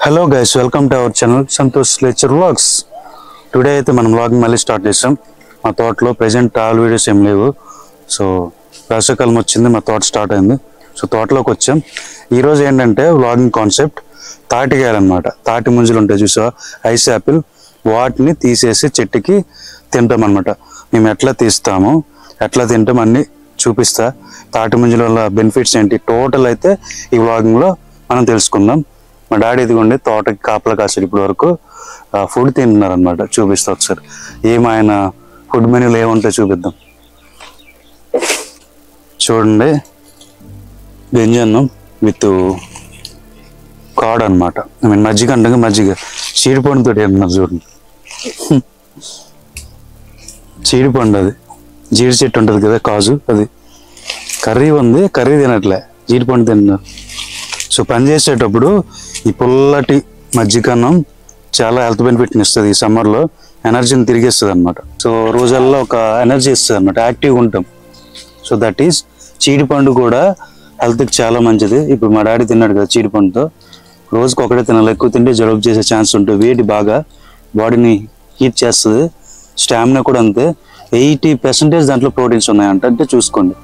Hello guys, welcome to our channel Santosh nature vlogs. Today అయితే మనం vlogging మళ్ళీ start చేసాం. మా తోటలో ప్రెజెంట్ ఆల్ వీడియోస్ ఏం లేవు. సో వేసవికాలం వచ్చింది, మా తోట స్టార్ట్ అయింది. సో తోటలోకి వచ్చాం. ఈరోజు ఏంటంటే వ్లాగింగ్ కాన్సెప్ట్ తాటికాయలన్నమాట. తాటి ముంజలు ఉంటాయి చూసా, ఐస్ యాపిల్, వాటిని తీసేసి చెట్టుకి తింటాం అనమాట. మేము ఎట్లా తీస్తాము, ఎట్లా తింటాం అన్నీ చూపిస్తా. తాటి ముంజల వల్ల బెనిఫిట్స్ ఏంటి టోటల్ అయితే ఈ వ్లాగింగ్లో మనం తెలుసుకుందాం. మా డాడీ ఇదిగోండి తోటకి కాపలా కాసాడు ఇప్పుడు వరకు. ఫుడ్ తింటున్నారు అనమాట. చూపిస్తా ఒకసారి ఏమైనా ఫుడ్ మెనూలు ఏముంటాయి చూపిద్దాం. చూడండి, గంజన్నం విత్ కాడ్ అనమాట. ఐ మీన్ మజ్జిగ అంటే మజ్జిగ చీడిపండుతో తింటున్నారు చూడండి. చీడిపండు, అది జీడి చెట్టు ఉంటుంది కదా, కాజు, అది కర్రీ ఉంది. కర్రీ తినట్లే, జీడిపండు తింటున్నారు. సో పని చేసేటప్పుడు ఈ పుల్లటి మజ్జిగన్నం చాలా హెల్త్ బెనిఫిట్ని ఇస్తుంది. ఈ సమ్మర్లో ఎనర్జీని తిరిగిస్తుంది అనమాట. సో రోజుల్లో ఒక ఎనర్జీ ఇస్తుంది అనమాట, యాక్టివ్గా ఉంటాం. సో దట్ ఈస్ చీడిపండు కూడా హెల్త్కి చాలా మంచిది. ఇప్పుడు మా డాడీ తిన్నాడు కదా చీడిపండుతో, రోజుకి ఒకటే తినాలి. ఎక్కువ తింటే జలుబు చేసే ఛాన్స్ ఉంటుంది. వేడి బాగా బాడీని హీట్ చేస్తుంది. స్టామినా కూడా అంతే. 80% దాంట్లో ప్రోటీన్స్ ఉన్నాయంట. అంటే చూసుకోండి.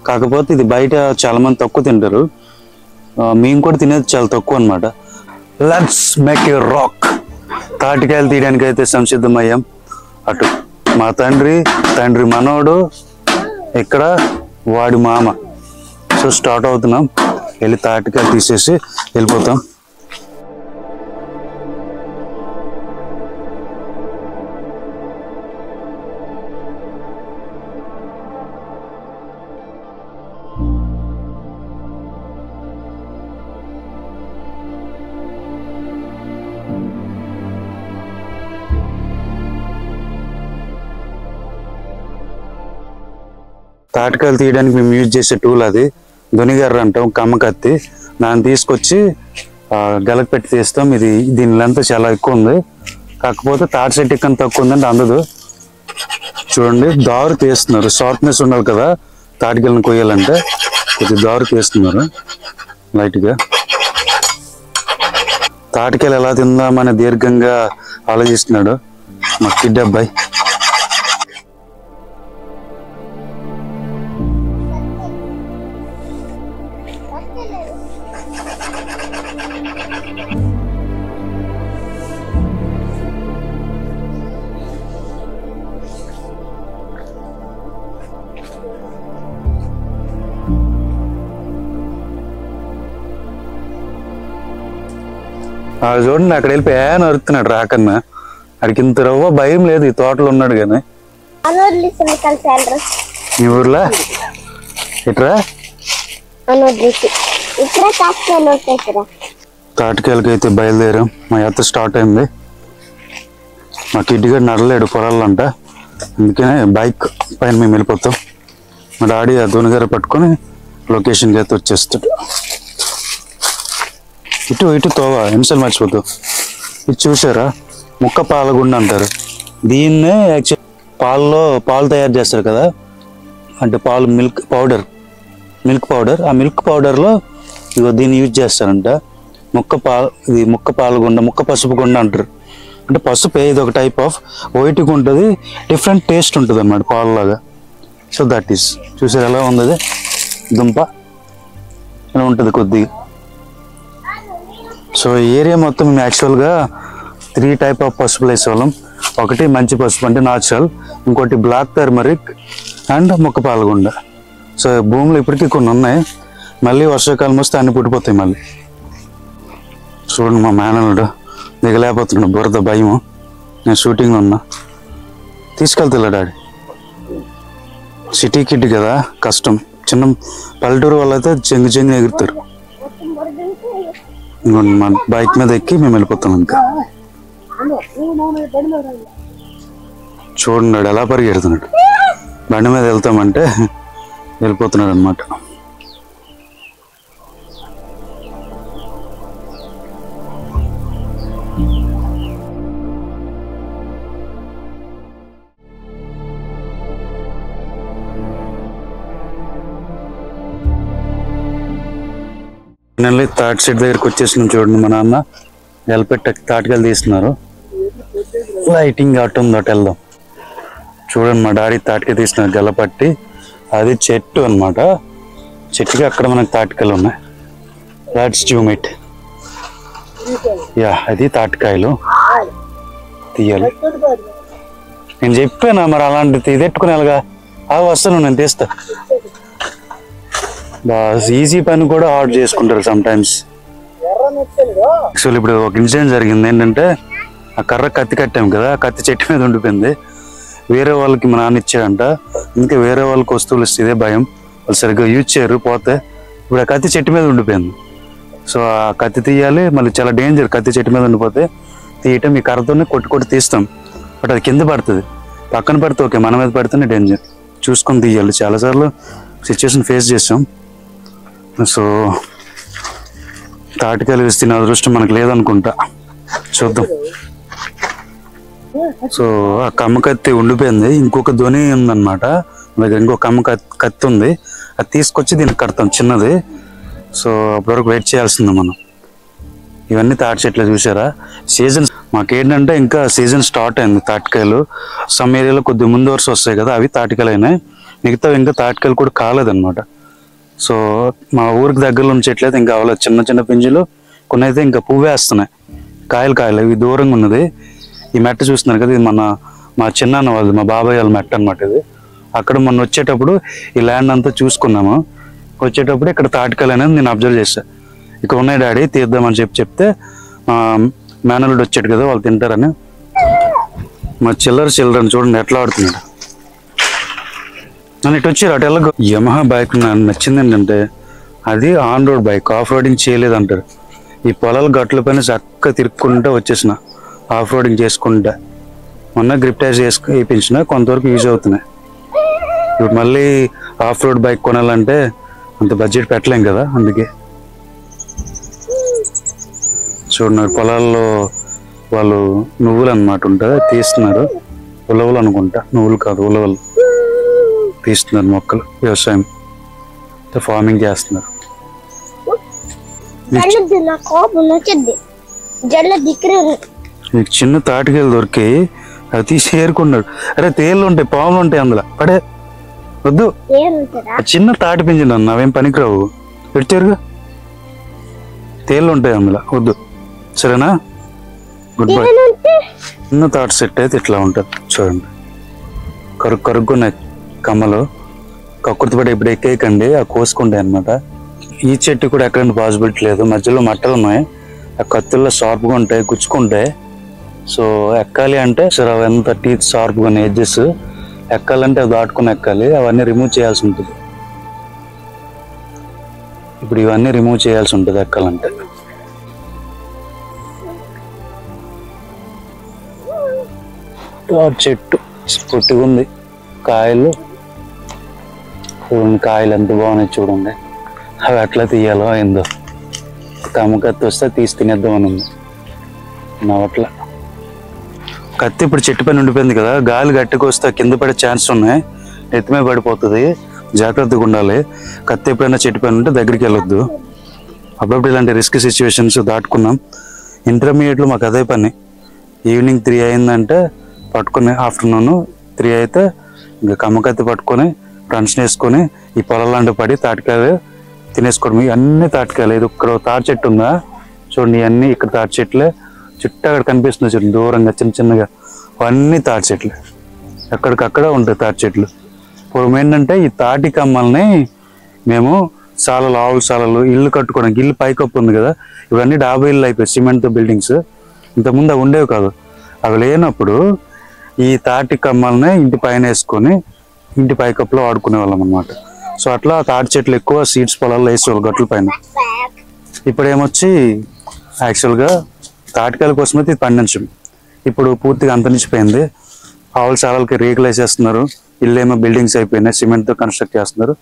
కాకపోతే ఇది బయట చాలామంది తక్కువ తింటారు, మేము కూడా తినేది చాలా తక్కువ అనమాట. Let's make a rock. తాటికాయలు తీయడానికి అయితే సంసిద్ధమయ్యాం. అటు మా తండ్రి మనోడు, ఇక్కడ వాడి మామ. సో స్టార్ట్ అవుతున్నాం. వెళ్ళి తాటికాయలు తీసేసి వెళ్ళిపోతాం. తాటికాయలు తీయడానికి మేము యూజ్ చేసే టూల్ అది దొనిగర్ర అంటాం, కమ్మ కత్తి. దాన్ని తీసుకొచ్చి గలక పెట్టి తీస్తాం. దీని లెంత్ చాలా ఎక్కువ ఉంది. కాకపోతే తాటి చెట్టు ఎక్కడ తక్కువ ఉందంటే అందదు. చూడండి, దారు తీస్తున్నారు. షార్ప్నెస్ ఉండాలి కదా తాటికాయలను కొయ్యాలంటే. కొద్ది దారు తీస్తున్నారు లైట్గా. తాటికాయలు ఎలా తిందామని దీర్ఘంగా ఆలోచిస్తున్నాడు మా కిడ్ అబ్బాయి. చూడండి, అక్కడ వెళ్ళిపోయి ఏమైనా అరుతున్నాడు రాకన్నా. అడికి ఇంత రవ్వ భయం లేదు, ఈ తోటలో ఉన్నాడు కానీ. ఈ ఊర్లో ఇట్రా తాటికాయలకి అయితే బయలుదేరాం. మా యాత్ర స్టార్ట్ అయింది. మా కిడ్డి గడు నడలేడు పొలాలంట, అందుకనే బైక్ పైన మేము వెళ్ళిపోతాం. మా డాడీ ఆ దోనిగారు పట్టుకొని లొకేషన్కి అయితే వచ్చేస్తాడు. ఇటు తోవా ఎన్నిసార్లు మర్చిపోతావు. ఇది చూసారా, ముక్క పాలగుండ అంటారు దీన్నే. యాక్చువల్ పాలు తయారు చేస్తారు కదా, అంటే పాలు మిల్క్ పౌడర్. ఆ మిల్క్ పౌడర్లో ఇగో దీన్ని యూజ్ చేస్తారంట. ముక్క పాలగుండ, ముక్క పసుపు గుండ అంటారు. అంటే పసుపు ఇది ఒక టైప్ ఆఫ్ వైట్గా ఉంటుంది, డిఫరెంట్ టేస్ట్ ఉంటుంది అన్నమాట పాలలాగా. సో దట్ ఈస్ చూసారు ఎలా ఉంది, అది దుంప ఇలా ఉంటుంది కొద్దిగా. సో ఏరియా మొత్తం మేము యాక్చువల్గా 3 టైప్ ఆఫ్ పసుపులు వేసేవాళ్ళం. ఒకటి మంచి పసుపు అంటే నాచురల్, ఇంకోటి బ్లాక్ టర్మరిక్ అండ్ ముక్క పాలగుండ. సో భూములు ఇప్పటికీ కొన్ని ఉన్నాయి. మళ్ళీ వర్షాకాలం వస్తే అన్ని పుట్టిపోతాయి మళ్ళీ. చూడండి, మా మేనల్లుడు దిగలేకపోతున్నాడు, బురద భయము. నేను షూటింగ్లో ఉన్నా, తీసుకెళ్తా డాడీ. సిటీ కిడ్ కదా, కష్టం. చిన్న పల్లెటూరు వాళ్ళు అయితే చెంగు ఎగురుతారు. మా బైక్ మీద ఎక్కి మేము వెళ్ళిపోతాం. ఇంకా చూడండి ఎలా పరిగెడుతున్నాడు. బండి మీద వెళ్తామంటే వెళ్ళిపోతున్నాడు అనమాట. ఫైనల్లీ థర్డ్ సీట్ దగ్గరికి వచ్చేసినాం. చూడండి, మా నాన్న గెలపెట్టి తాటికాయలు తీస్తున్నారు. లైటింగ్ అటు ఉంది, అటు వెళ్దాం. చూడండి మా డాడీ తాటికాయ తీస్తున్నారు గెలపట్టి. అది చెట్టు అనమాట. చెట్టుకి అక్కడ మనకు తాటికాయలు ఉన్నాయి. Let's Zoom it. యా, అది తాటికాయలు తీయాలి. నేను చెప్పాను మరి అలాంటి ఇదెట్టుకునేలాగా. వస్తాను, నేను తీస్తా. ఈజీ పని కూడా హార్డ్ చేసుకుంటారు సమ్ టైమ్స్. యాక్చువల్లీ ఇప్పుడు ఒక ఇన్సిడెంట్ జరిగింది. ఏంటంటే ఆ కర్ర కత్తి కట్టాం కదా, ఆ కత్తి చెట్టు మీద ఉండిపోయింది. వేరే వాళ్ళకి మా నాన్న ఇచ్చాడంట. ఇంకా వేరే వాళ్ళకి వస్తువులు ఇస్తే ఇదే భయం, వాళ్ళు సరిగ్గా యూజ్ చేయరు, పోతే. ఇప్పుడు ఆ కత్తి చెట్టు మీద ఉండిపోయింది. సో ఆ కత్తి తీయాలి, మళ్ళీ చాలా డేంజర్. కత్తి చెట్టు మీద ఉండిపోతే తీయటం ఈ కర్రతోనే కొట్టి తీస్తాం. బట్ అది కింద పడుతుంది. పక్కన పడితే ఓకే, మన మీద పడితేనే డేంజర్. చూసుకొని తీయాలి. చాలాసార్లు సిచ్యువేషన్ ఫేస్ చేసాం. సో తాటికాయలు వేసి తినే అదృష్టం మనకు లేదనుకుంటా, చూద్దాం. సో ఆ కమ్మ కత్తి ఉండిపోయింది. ఇంకొక ధ్వని ఉందన్నమాట దగ్గర. ఇంకొక కమ్మ కత్తి ఉంది, అది తీసుకొచ్చి దీనికి కడతాం చిన్నది. సో అప్పటివరకు వెయిట్ చేయాల్సింది మనం. ఇవన్నీ తాటి చెట్లు చూసారా. సీజన్ మాకేంటంటే ఇంకా సీజన్ స్టార్ట్ అయింది. తాటికాయలు సమ్ ఏరియాలో కొద్ది ముందు వరుస వస్తాయి కదా, అవి తాటికాయలు అయినాయి. మిగతా ఇంకా తాటికాయలు కూడా కాలేదన్నమాట. సో మా ఊరికి దగ్గరలో ఉన్న చెట్లు అయితే ఇంకా అవ్వలేదు. చిన్న చిన్న పింజులు, కొన్ని అయితే ఇంకా పువ్వే వేస్తున్నాయి. కాయలు ఇవి దూరంగా ఉన్నది. ఈ మెట్ట చూస్తున్నారు కదా, ఇది మా చిన్నాన్న వాళ్ళది, మా బాబాయ్ వాళ్ళ మెట్ట అనమాట ఇది. అక్కడ మొన్న వచ్చేటప్పుడు ఈ ల్యాండ్ అంతా చూసుకున్నాము. వచ్చేటప్పుడు ఇక్కడ తాటికాయలు అనేది నేను అబ్జర్వ్ చేశాను. ఇక్కడ ఉన్నాయి డాడీ, తీద్దామని చెప్తే మేనల్లుడు వచ్చాడు కదా, వాళ్ళు తింటారని. మా చిల్డ్రన్ చూడండి ఎట్లా ఆడుతున్నాడు. నన్ను ఇటు వచ్చారు, అటు వెళ్ళకు. యమహా బైక్ నాకు నచ్చింది ఏంటంటే అది on road bike, off roading చేయలేదు అంటారు. ఈ పొలాల గట్ల పైన చక్కగా తిరుక్కుంటూ వచ్చేసిన, ఆఫ్ రోడింగ్ చేసుకుంటా. మొన్న గ్రిప్ టైర్స్ వేయించిన, కొంతవరకు యూజ్ అవుతున్నాయి. ఇప్పుడు మళ్ళీ ఆఫ్ రోడ్ బైక్ కొనాలంటే అంత బడ్జెట్ పెట్టలేం కదా, అందుకే. చూడన్నారు పొలాల్లో వాళ్ళు నువ్వులు అనమాట ఉంటుంది, తీస్తున్నారు. ఉలవలు అనుకుంటా, నువ్వులు కాదు ఉలవలు తీస్తున్నారు. మొక్కలు వ్యవసాయం ఫార్మింగ్ చేస్తున్నారు. చిన్న తాటికాయలు దొరికి అవి తీసి ఏరుకున్నాడు. అరే తేళ్ళు ఉంటాయి, పాములు ఉంటాయి అందులో, పడే వద్దు. చిన్న తాటి పింజలు అన్న, అవేం పనికిరావు, పెడితేరుగా. తేళ్ళు ఉంటాయి అందులో, వద్దు. సరేనా, గుడ్ బై. చిన్న తాటి సెట్ అయితే ఇట్లా ఉంటుంది చూడండి. కరుక్కున్నాయి కమ్మలు. కక్కుర్తి పడి ఇప్పుడు ఎక్కేయకండి, ఆ కోసుకుంటాయి అనమాట. ఈ చెట్టు కూడా ఎక్కడంటే పాసిబిలిటీ లేదు. మధ్యలో మట్టలు ఉన్నాయి, ఆ కత్తుల్లో షార్ప్గా ఉంటాయి, గుచ్చుకుంటాయి. సో ఎక్కాలి అంటే సరే అవి ఎంత టీత్ షార్ప్గా ఉన్నాయి, ఎడ్జెస్. ఎక్కాలంటే అవి దాటుకుని ఎక్కాలి, అవన్నీ రిమూవ్ చేయాల్సి ఉంటుంది. ఇప్పుడు ఇవన్నీ రిమూవ్ చేయాల్సి ఉంటుంది ఎక్కాలంటే. చెట్టు పొట్టిగా ఉంది, కాయలు కాయలు ఎంత బాగున్నాయి చూడండి. అవి ఎట్లా తీయాలో ఏందో. కమ్మకత్తి వస్తే తీసి తినేద్దామని ఉంది. నవట్ల కత్తి ఇప్పుడు చెట్టు పైన ఉండిపోయింది కదా, గాలి గట్టికి వస్తే కింద పడే ఛాన్స్ ఉన్నాయి, ఎత్తిమే పడిపోతుంది. జాగ్రత్తగా ఉండాలి. కత్తి ఎప్పుడైనా చెట్టు పైన ఉంటే దగ్గరికి వెళ్ళొద్దు. అప్పుడప్పుడు ఇలాంటి రిస్క్ సిచ్యువేషన్స్ దాటుకున్నాం. ఇంటర్మీడియట్లో మాకు అదే పని. ఈవినింగ్ 3 అయిందంటే పట్టుకుని, ఆఫ్టర్నూన్ 3 అయితే ఇంకా కమ్మకత్తి పట్టుకొని ఫ్రెండ్స్ని వేసుకొని ఈ పొలాలంటే పడి తాటికాయలు తినేసుకోవడం. అన్ని తాటికాయలు. ఇది ఇక్కడ తాటి చెట్టు ఉందా చూడండి, ఇవన్నీ ఇక్కడ తాటి చెట్లే. చుట్టూ అక్కడ కనిపిస్తుంది చెట్లు దూరంగా చిన్న చిన్నగా, అవన్నీ తాటి చెట్లు. ఎక్కడికక్కడ ఉంటాయి తాటి చెట్లు. పూర్వం ఏంటంటే ఈ తాటి కమ్మల్ని మేము సాలలు, ఆవుల సాలలు, ఇల్లు కట్టుకోవడానికి, ఇల్లు పైకప్పు ఉంది కదా, ఇవన్నీ డాబా ఇల్లు అయిపోయాయి, సిమెంట్తో బిల్డింగ్స్. ఇంతకుముందు అవి ఉండేవి కాదు. అవి లేనప్పుడు ఈ తాటి కమ్మల్ని ఇంటి పైన వేసుకొని ఇంటి పైకప్పులో వాడుకునే వాళ్ళం అనమాట. సో అట్లా తాటి చెట్లు ఎక్కువ సీడ్స్ పొలాల్లో వేసేవాళ్ళు గట్ల పైన. ఇప్పుడు ఏమొచ్చి యాక్చువల్గా తాటికాయల కోసం అయితే ఇది పండించం. ఇప్పుడు పూర్తిగా అంతరించిపోయింది. ఆవుల సాలలకి రేకులు వేసేస్తున్నారు, ఇల్లు ఏమో బిల్డింగ్స్ అయిపోయినాయి, సిమెంట్తో కన్స్ట్రక్ట్ చేస్తున్నారు.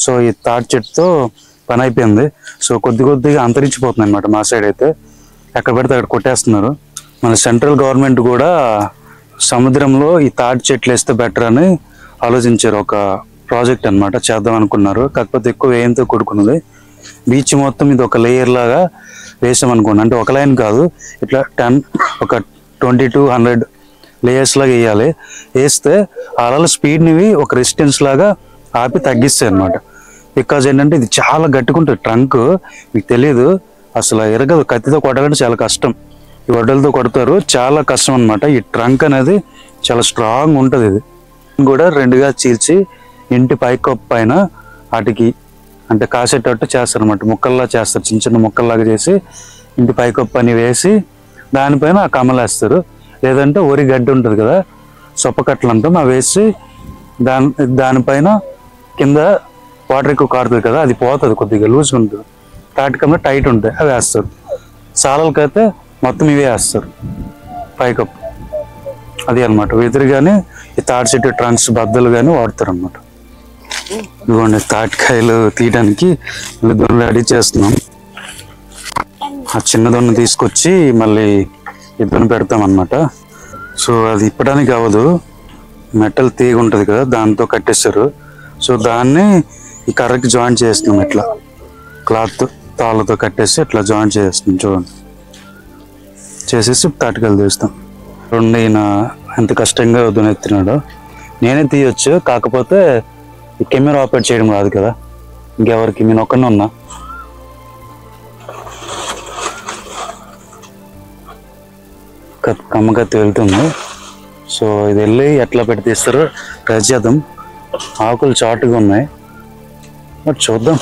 సో ఈ తాటి చెట్టుతో పని అయిపోయింది. సో కొద్దిగా అంతరించిపోతుంది అనమాట మా సైడ్ అయితే. ఎక్కడ పడితే అక్కడ కొట్టేస్తున్నారు. మన సెంట్రల్ గవర్నమెంట్ కూడా సముద్రంలో ఈ తాటి చెట్లు వేస్తే బెటర్ అని ఆలోచించారు. ఒక ప్రాజెక్ట్ అనమాట, చేద్దాం అనుకున్నారు. కాకపోతే ఎక్కువ వ్యయంతో కూడుకున్నది. బీచ్ మొత్తం ఇది ఒక లేయర్ లాగా వేసామనుకోండి, అంటే ఒక లైన్ కాదు, ఇట్లా 10 ఒక 20 to 100 లేయర్స్ లాగా వేయాలి. వేస్తే అలల స్పీడ్ని ఒక రెసిస్టెన్స్ లాగా ఆపి తగ్గిస్తాయి అనమాట. బికాజ్ ఏంటంటే ఇది చాలా గట్టిగుంటుంది ట్రంక్, మీకు తెలియదు అసలు ఎరగదు, కత్తితో కొట్టాలంటే చాలా కష్టం, ఈ వడ్డలతో కొడతారు, చాలా కష్టం అనమాట. ఈ ట్రంక్ అనేది చాలా స్ట్రాంగ్ ఉంటుంది. ఇది కూడా 2గా చీల్చి ఇంటి పైకప్పు పైన వాటికి అంటే కాసేటట్టు చేస్తారు అనమాట, ముక్కల్లా చేస్తారు, చిన్న చిన్న ముక్కల్లాగా చేసి ఇంటి పైకప్పు అని వేసి దానిపైన ఆ కమ్మలు వేస్తారు. లేదంటే వరి గడ్డి ఉంటుంది కదా, సొప్పకట్టలు అంటాం, అవి వేసి దానిపైన కింద వాటర్ ఎక్కువ కారుతుంది కదా, అది పోతుంది, కొద్దిగా లూజ్గా ఉంటుంది, తాటికమ్మ టైట్ ఉంటాయి, అవి వేస్తారు. సాలలకైతే మొత్తం ఇవే వేస్తారు పైకప్పు, అది అనమాట. వెదురు కానీ ఈ తాటి చెట్టు ట్రంక్స్ బద్దలు కానీ వాడతారు అనమాట. ఇదిగోండి తాటికాయలు తీయడానికి దొన్ను రెడీ చేస్తున్నాం. ఆ చిన్న దొన్ను తీసుకొచ్చి మళ్ళీ ఇద్దరు పెడతాం అన్నమాట. సో అది ఇప్పడానికి అవ్వదు, మెటల్ తీగ ఉంటుంది కదా దాంతో కట్టేస్తారు. సో దాన్ని ఈ కర్రకి జాయింట్ చేస్తున్నాం, ఇట్లా క్లాత్ తాళ్ళతో కట్టేసి ఇట్లా జాయింట్ చేస్తున్నాం. చూడండి, చేసేసి తాటికాయలు తీస్తాం. ఈయన ఎంత కష్టంగా దున్నెత్తినాడు. నేనే తీయొచ్చు, కాకపోతే ఈ కెమెరా ఆపరేట్ చేయడం రాదు కదా, ఇంకెవరికి, నేను ఒక్కనే ఉన్నా. కమ్మకత్తి వెళ్తుంది. సో ఇది వెళ్ళి ఎట్లా పెట్టి తీస్తారో ట్రై చేద్దాం. ఆకులు చాటుగా ఉన్నాయి, బట్ చూద్దాం,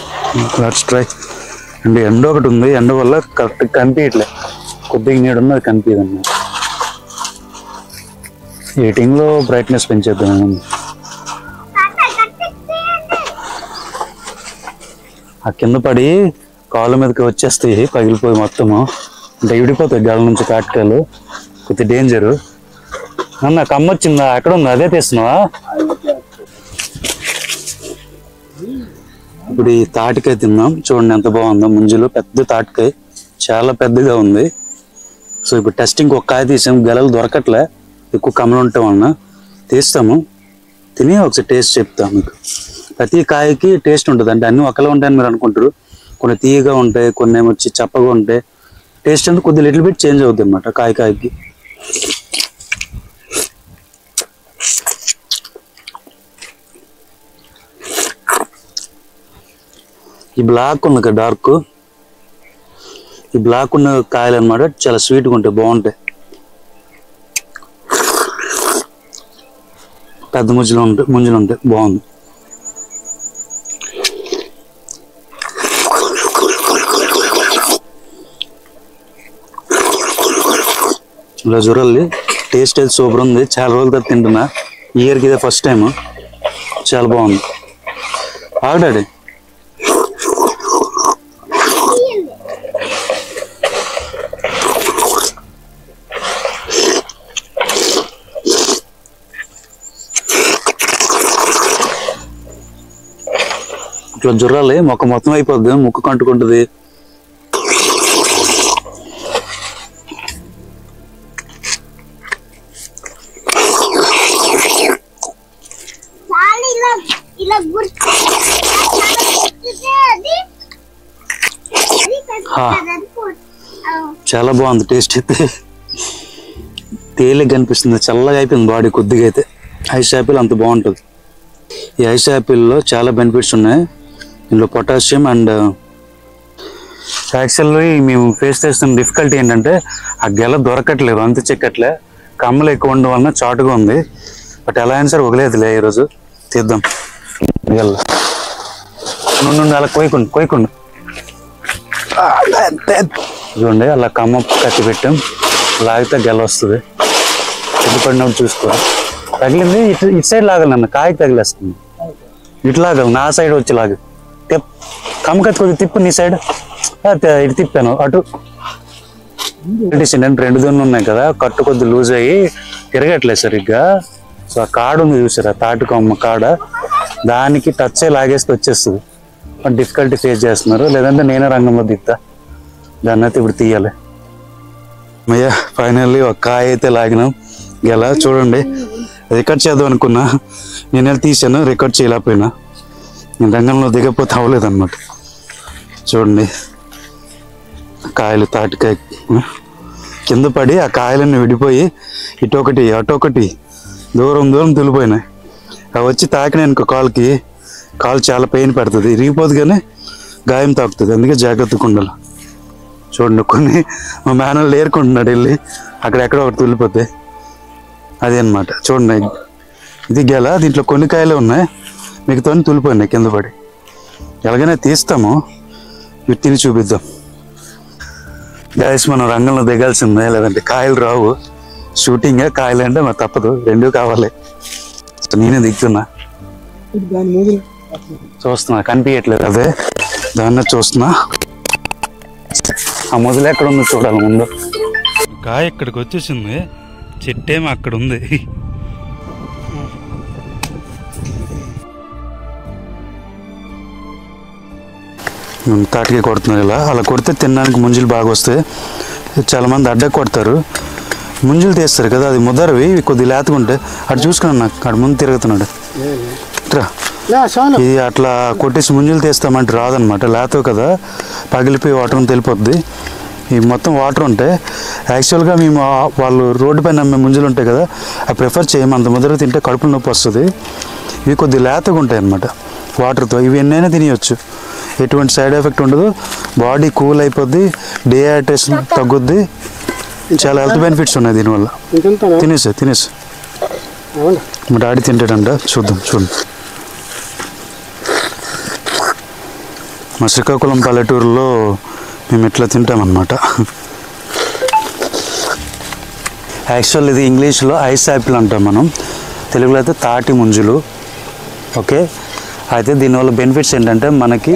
లెట్స్ ట్రై. అంటే ఎండ ఒకటి ఉంది, ఎండ వల్ల కరెక్ట్ కనిపించట్లే, కొద్దిగా నీడు ఉన్నది కనిపించదు అన్నమాట. ఎడిటింగ్లో బ్రైట్నెస్ పెంచేద్దాం. ఆ కింద పడి కాళ్ళ మీదకి వచ్చేస్తాయి, పగిలిపోయి మొత్తము, అంటే విడిపోతాయి గాలి నుంచి తాటికాయలు, కొద్ది డేంజరు. అన్న కమ్మ వచ్చిందా, ఎక్కడ ఉందా, అదే తీస్తున్నావా? ఇప్పుడు ఈ తాటికాయ తిన్నాం, చూడండి ఎంత బాగుందో. ముంజులు పెద్ద తాటికాయ, చాలా పెద్దగా ఉంది. సో ఇప్పుడు టెస్టింగ్ ఒక కాయ తీసాము, గెలలు దొరకట్లే, ఎక్కువ కమ్మలు ఉంటాం అన్న. తీస్తాము, తిని ఒకసారి టేస్ట్ చెప్తాం మీకు. ప్రతి కాయకి టేస్ట్ ఉంటుంది, అంటే అన్నీ ఒకలా ఉంటాయని మీరు అనుకుంటారు. కొన్ని తీయగా ఉంటాయి, కొన్ని ఏమొచ్చి చప్పగా ఉంటాయి. టేస్ట్ అంటే కొద్దిగా లిటిల్ బిట్ చేంజ్ అవుతుంది అనమాట కాయకి. ఈ బ్లాక్ ఉంది కదా డార్క్, ఈ బ్లాక్ ఉన్న కాయలు అనమాట చాలా స్వీట్గా ఉంటాయి, బాగుంటాయి. పెద్ద ముంజలు ఉంటాయి, బాగుంది. ఇలా చూడాలి, టేస్ట్ అయితే సూపర్ ఉంది. చాలా రోజుల తర్వాత తింటున్నా, ఇయర్కి ఇదే ఫస్ట్ టైం, చాలా బాగుంది. ఆల్రెడీ ఇట్లా జుర్రాలి, మొక్క మొత్తం అయిపోద్ది, ముక్కు కంటుకుంటుంది. చాలా బాగుంది టేస్ట్ అయితే, తేలిగ్గా అనిపిస్తుంది, చల్లగా అయిపోయింది బాడీ. కొద్దిగా అయితే ఐస్ యాపిల్ అంత బాగుంటుంది. ఈ ఐస్ యాపిల్లో చాలా బెనిఫిట్స్ ఉన్నాయి, ఇందులో పొటాషియం అండ్ యాక్చువల్లీ మేము ఫేస్ చేస్తున్న డిఫికల్టీ ఏంటంటే ఆ గెల దొరకట్లేదు, అంత చెక్కట్లే, కమ్మలు ఎక్కువ ఉండడం వలన చాటుగా ఉంది. బట్ ఎలా అయినా సరే వదిలేదులే, ఈరోజు తీద్దాం. గెల నుండి అలా కొయ్యకుండా చూడండి, అలా కమ్మ కత్తి పెట్టాం, లాగితే గెల వస్తుంది. చెట్టు పడినప్పుడు చూసుకో, తగిలింది ఇటు సైడ్ లాగాలి నన్ను, కాయకి తగిలేస్తుంది, ఇటు లాగాలి, నా సైడ్ వచ్చి లాగా కమ్మ కత్తి కొద్దిగా తిప్పు, నీ సైడ్ ఇటు తిప్పాను అటు. రెండు దొన్నులు ఉన్నాయి కదా, కట్టు కొద్ది లూజ్ అయ్యి తిరగట్లేదు సరిగ్గా. సో ఆ కాడ ఉంది చూసారా, తాటికొమ్మ కాడ, దానికి టచ్ అయ్యి లాగేస్తే వచ్చేస్తుంది. డిఫికల్టీ ఫేస్ చేస్తున్నారు, లేదంటే నేనే రంగంలో దిగుతా. దాన్ని అయితే ఇప్పుడు తీయాలి. అయ్యా ఫైనల్లీ ఒక కాయ అయితే లాగినాం. ఎలా చూడండి, రికార్డ్ చేద్దాం అనుకున్నా, నేను తీసాను, రికార్డ్ చేయలేకపోయినా. నేను రంగంలో దిగకపోతే అవ్వలేదు అనమాట. చూడండి కాయలు, తాటికాయ కింద పడి ఆ కాయలన్నీ విడిపోయి ఇటొకటి అటొకటి దూరం దూరం తులిపోయినాయి. అవి వచ్చి తాకినాయనుకో కాలు చాలా పెయిన్ పడుతుంది, ఇరిగిపోదు కానీ గాయం తాకుతుంది. అందుకే జాగ్రత్తగా ఉండాలి. చూడండి కొన్ని మా మేనల్ ఏరుకుంటున్నాడు వెళ్ళి, అక్కడెక్కడ ఒకటి తులిపోతాయి. అదే అనమాట. చూడండి ఇది గెల, దీంట్లో కొన్ని కాయలే ఉన్నాయి, మిగతా తులిపోయినాయి కింద పడి. ఎలాగైనా తీస్తాము, ఇవి తిని చూపిద్దాం. గాయస్ మనం రంగంలో దిగాల్సిందే, లేదంటే కాయలు రావు. షూటింగ్ కాయలు అంటే మరి తప్పదు, రెండూ కావాలి. నేనే దిగుతున్నా, చూస్తున్నా కనిపించట్లేదు. అదే దాన్ని చూస్తున్నా. ఆ మొదలు ఎక్కడ ఉందో చూడాలి ముందు. కాయ ఇక్కడికి వచ్చేసింది, చెట్టేమో అక్కడ ఉంది. తాటికి కొడుతున్నారు ఇలా. అలా కొడితే తినడానికి ముంజులు బాగా వస్తాయి. చాలామంది అడ్డ కొడతారు, ముంజులు తీస్తారు కదా, అది ముదరవి కొద్దిగా లేతకుంటే. అటు చూసుకున్నాను, నాకు అటు ముందు తిరుగుతున్నాడు. ఇది అట్లా కొట్టేసి ముంజులు తీస్తామంటే రాదనమాట, లేతవు కదా, పగిలిపోయి వాటర్ తెలిపోద్ది. ఈ మొత్తం వాటర్ ఉంటే యాక్చువల్గా మేము వాళ్ళు రోడ్డు పైన అమ్మే ముంజులు ఉంటాయి కదా, అవి ప్రిఫర్ చేయము. అంత ముదర తింటే కడుపులో నొప్పి వస్తుంది. ఇవి కొద్దిగా లేతగా ఉంటాయి అన్నమాట వాటర్తో. ఇవి ఎన్నైనా తినేయచ్చు, ఎటువంటి సైడ్ ఎఫెక్ట్ ఉండదు. బాడీ కూల్ అయిపోద్ది, డిహైడ్రేషన్ తగ్గుద్ది, చాలా హెల్త్ బెనిఫిట్స్ ఉన్నాయి దీనివల్ల. తినేసి మా డాడీ తింటాడంట, చూద్దాం. చూడండి మా శ్రీకాకుళం పల్లెటూరులో మేము ఇట్లా తింటామన్నమాట. యాక్చువల్ ఇది ఇంగ్లీష్లో ఐస్ యాపిల్ అంటాం మనం, తెలుగులో అయితే తాటి ముంజులు. ఓకే, అయితే దీనివల్ల బెనిఫిట్స్ ఏంటంటే మనకి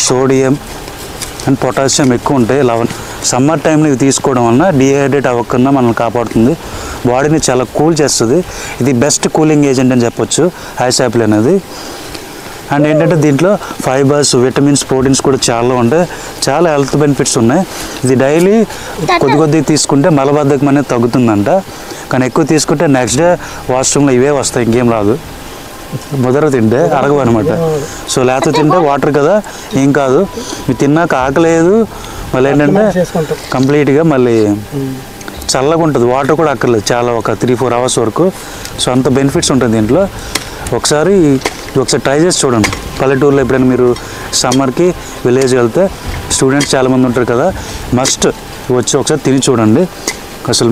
సోడియం అండ్ పొటాషియం ఎక్కువ ఉంటాయి. సమ్మర్ టైంలో ఇది తీసుకోవడం వలన డిహైడ్రేట్ అవ్వకుండా మనల్ని కాపాడుతుంది, బాడీని చాలా కూల్ చేస్తుంది. ఇది బెస్ట్ కూలింగ్ ఏజెంట్ అని చెప్పొచ్చు ఐస్ యాపిల్ అనేది. అండ్ ఏంటంటే దీంట్లో ఫైబర్స్, విటమిన్స్, ప్రోటీన్స్ కూడా చాలా ఉంటాయి, చాలా హెల్త్ బెనిఫిట్స్ ఉన్నాయి. ఇది డైలీ కొద్ది తీసుకుంటే మలబద్ధకం అనేది తగ్గుతుందంట, కానీ ఎక్కువ తీసుకుంటే నెక్స్ట్ డే వాష్రూమ్లో ఇవే వస్తాయి, ఇంకేం రాదు. ముదర తింటే అరగవు అనమాట. సో లేత తింటే వాటర్ కదా, ఏం కాదు. ఇవి తిన్నాక ఆకలేదు, మళ్ళీ ఏంటంటే కంప్లీట్గా మళ్ళీ చల్లగా ఉంటుంది, వాటర్ కూడా అక్కర్లేదు చాలా, ఒక 3-4 అవర్స్ వరకు. సో అంత బెనిఫిట్స్ ఉంటుంది దీంట్లో. ఒకసారి ట్రై చేసి చూడండి. పల్లెటూరులో ఎప్పుడైనా మీరు సమ్మర్కి విలేజ్ వెళ్తే స్టూడెంట్స్ చాలామంది ఉంటారు కదా, మస్ట్ వచ్చి ఒకసారి తిని చూడండి. అసలు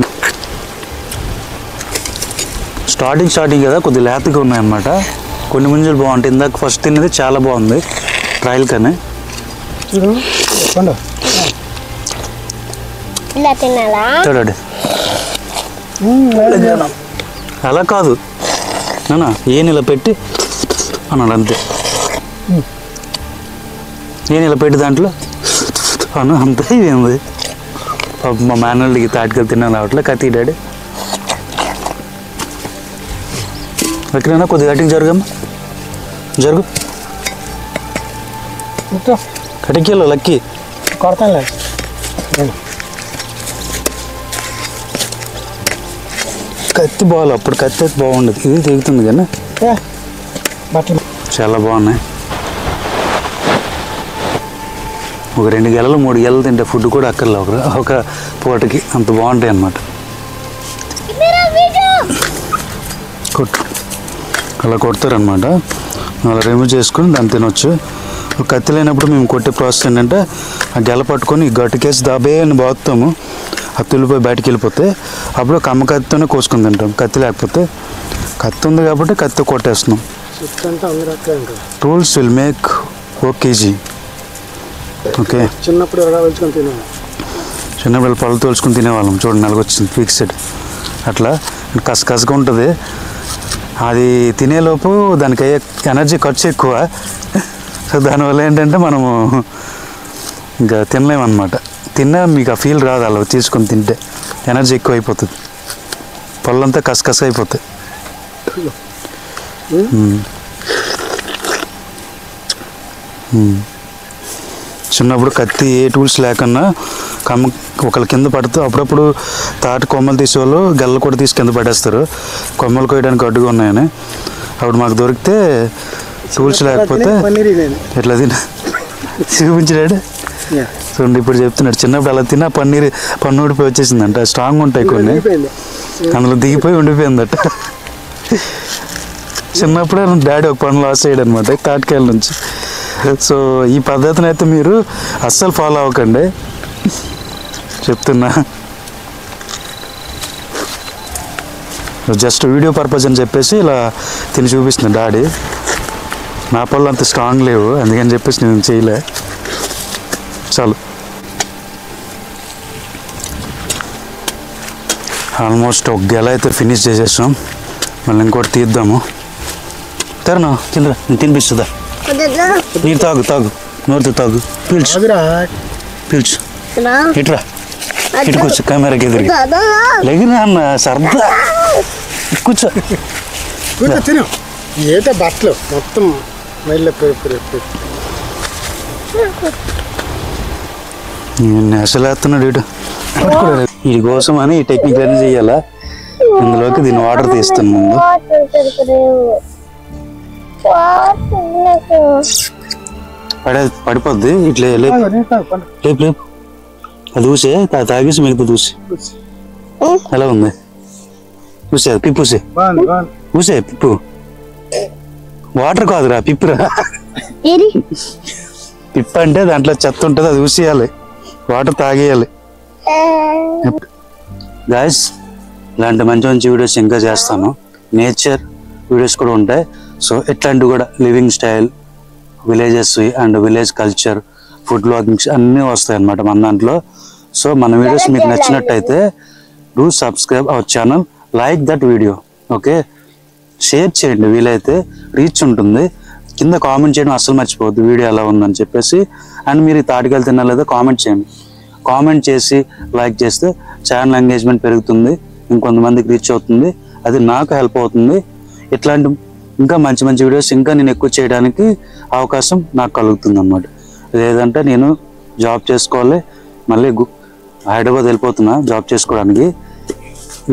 స్టార్టింగ్ కదా, కొద్దిగా లేతగా ఉన్నాయన్నమాట. కొన్ని ముంజలు బాగుంటాయి. ఇందాక ఫస్ట్ తినేది చాలా బాగుంది ట్రయల్ కానీ. చూడండి అలా కాదు నానా, ఏం ఇలా పెట్టి అన్నాడు అంతే. ఏం ఇలా పెట్టి దాంట్లో అన్న అంతే. ఇదేంది మా మేనల్కి తాటికలు తిన్నాను రావట్లే, కత్తి డాడీ ఎక్కడైనా కొద్దిగా గట్టికి జరుగమ్మా, జరుగు. కటికీలో లక్కి కొడతాను. కత్తి బాగాలి, అప్పుడు కత్తి అయితే బాగుండదు, ఇది తెగుతుంది కానీ చాలా బాగున్నాయి. ఒక 2 గెలలు 3 గెలలు తింటే ఫుడ్ కూడా అక్కర్లే ఒక పూటకి, అంత బాగుంటాయి అన్నమాట. కొట్టు అలా కొడతారనమాట, అలా రిమూవ్ చేసుకుని దాన్ని తినొచ్చు. కత్తి లేనప్పుడు మేము కొట్టే ప్రాసెస్ ఏంటంటే ఆ గెల పట్టుకొని గట్టుకేసి దాబే అని బాగుతాము, ఆ తులిపోయి బయటికి వెళ్ళిపోతే అప్పుడు కమ్మ కత్తితోనే కోసుకొని తింటాం. కత్తి లేకపోతే, కత్తి ఉంది కాబట్టి కత్తి కొట్టేస్తున్నాం. Tools will make okay easy. Okay, చిన్నప్పుడు పళ్ళు తోల్చుకొని తినేవాళ్ళం. చూడండి నలుగొచ్చింది ఫిక్స్డ్, అట్లా కసకసగా ఉంటుంది. అది తినేలోపు దానికి అయ్యే ఎనర్జీ ఖర్చు ఎక్కువ. సో దానివల్ల ఏంటంటే మనము ఇంకా తినలేమన్నమాట. తిన్నా మీకు ఆ ఫీల్ రాదు, అలా తీసుకొని తింటే ఎనర్జీ ఎక్కువ అయిపోతుంది, పళ్ళంతా కసకస అయిపోతాయి. చిన్నప్పుడు కత్తి ఏ టూల్స్ లేకన్నా ఒకళ్ళ కింద పడుతూ అప్పుడప్పుడు తాటి కొమ్మలు తీసేవాళ్ళు, గెల్లలు కూడా తీసి కింద పడేస్తారు, కొమ్మలు కోయడానికి అడ్డుగా ఉన్నాయని. అప్పుడు మాకు దొరికితే టూల్స్ లేకపోతే ఎట్లా తిన చూపించాడు. చూడండి ఇప్పుడు చెప్తున్నాడు, చిన్నప్పుడు అలా తిన్నా పన్ను ఊడిపోయి వచ్చేసిందంట. స్ట్రాంగ్ ఉంటాయి కొన్ని, అందులో దిగిపోయి ఉండిపోయిందట. చిన్నప్పుడే డాడీ ఒక పన్ను లాస్ అయ్యాడు అనమాట తాటికాయల నుంచి. సో ఈ పద్ధతిని అయితే మీరు అస్సలు ఫాలో అవ్వకండి చెప్తున్నా. జస్ట్ వీడియో పర్పస్ అని చెప్పేసి ఇలా తిని చూపిస్తుంది డాడీ. నా పళ్ళు అంత స్ట్రాంగ్ లేవు, అందుకని చెప్పేసి నేను చేయలే. చాలు, ఆల్మోస్ట్ ఒక గెల అయితే ఫినిష్ చేసేసాం. మళ్ళీ ఇంకోటి తీద్దాము. తరుణా కింద నేను తినిపిస్తుందా? నీరు తాగు నోరుతో తాగు, పీల్చు ఇట్రా, ఇటు కూర్చో కెమెరాకి ఎదురు లెగినా అన్న సరదా కూర్చో. ఏదో బట్టలు మొత్తం అసలు వేస్తున్నాడు ఇటు. వీడి కోసం అని ఈ టెక్నిక్ అన్ని చెయ్యాలా. ఇందులోకి దీన్ని వాటర్ తీస్తాను ముందు. పడిపోద్ది ఇట్లా లేపు లేపు. అది ఊసే తాగేసి మిగతా చూసి ఎలా ఉంది చూసే పిప్పుసే ఊసే పిప్పు. వాటర్ కాదురా పిప్పురా. పిప్పు అంటే దాంట్లో చెత్త ఉంటుంది, అది ఊసేయాలి, వాటర్ తాగేయాలి. గాయస్ ఇలాంటి మంచి మంచి వీడియోస్ ఇంకా చేస్తాను. నేచర్ వీడియోస్ కూడా ఉంటాయి. సో ఇట్లాంటివి కూడా living style, villages and village culture, food vloggings అన్నీ వస్తాయి అన్నమాట మన దాంట్లో. సో మన వీడియోస్ మీకు నచ్చినట్టయితే do subscribe our channel, like that video, okay. Share చేయండి, వీలైతే రీచ్ ఉంటుంది. కింద కామెంట్ చేయడం అస్సలు మర్చిపోవద్దు వీడియో ఎలా ఉందని చెప్పేసి. అండ్ మీరు ఈ తాటికాయలు తిన్నా లేదా కామెంట్ చేయండి. కామెంట్ చేసి లైక్ చేస్తే ఛానల్ ఎంగేజ్మెంట్ పెరుగుతుంది, ఇంకొంతమందికి రీచ్ అవుతుంది, అది నాకు హెల్ప్ అవుతుంది. ఇట్లాంటి ఇంకా మంచి మంచి వీడియోస్ ఇంకా నేను ఎక్కువ చేయడానికి అవకాశం నాకు కలుగుతుంది అన్నమాట. లేదంటే నేను జాబ్ చేసుకోవాలి, మళ్ళీ హైదరాబాద్ వెళ్ళిపోతున్నా జాబ్ చేసుకోవడానికి.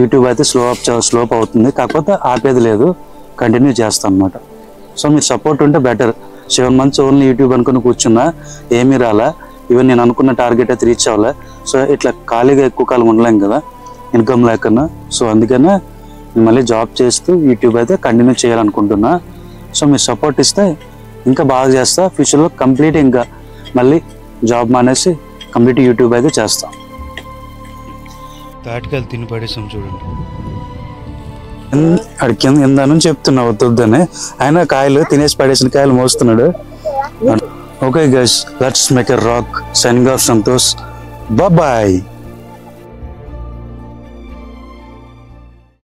యూట్యూబ్ అయితే స్లోప్ అవుతుంది, కాకపోతే ఆపేది లేదు, కంటిన్యూ చేస్తాను అనమాట. సో మీరు సపోర్ట్ ఉంటే బెటర్. 7 months ఓన్లీ యూట్యూబ్ అనుకుని కూర్చున్నా ఏమీ రాలా, ఈవెన్ నేను అనుకున్న టార్గెట్ అయితే రీచ్ అవ్వలే. సో ఇట్లా ఖాళీగా ఎక్కువ కాలం ఉండలేం కదా ఇన్కమ్ లేకన్నా. సో అందుకనే నేను మళ్ళీ జాబ్ చేస్తూ యూట్యూబ్ అయితే కంటిన్యూ చేయాలనుకుంటున్నా. సో మీరు సపోర్ట్ ఇస్తే ఇంకా బాగా చేస్తా. ఫ్యూచర్లో కంప్లీట్ ఇంకా మళ్ళీ జాబ్ మానేసి కంప్లీట్ యూట్యూబ్ అయితే చేస్తా. తాటికాయలు తిని పడేసాం చూడండి. అడికి ఇందా నుంచి చెప్తున్నా వద్దని, ఆయన కాయలు తినేసి పడేసిన కాయలు మోస్తున్నాడు. Okay guys, let's make a rock. Signing off Santosh, bye.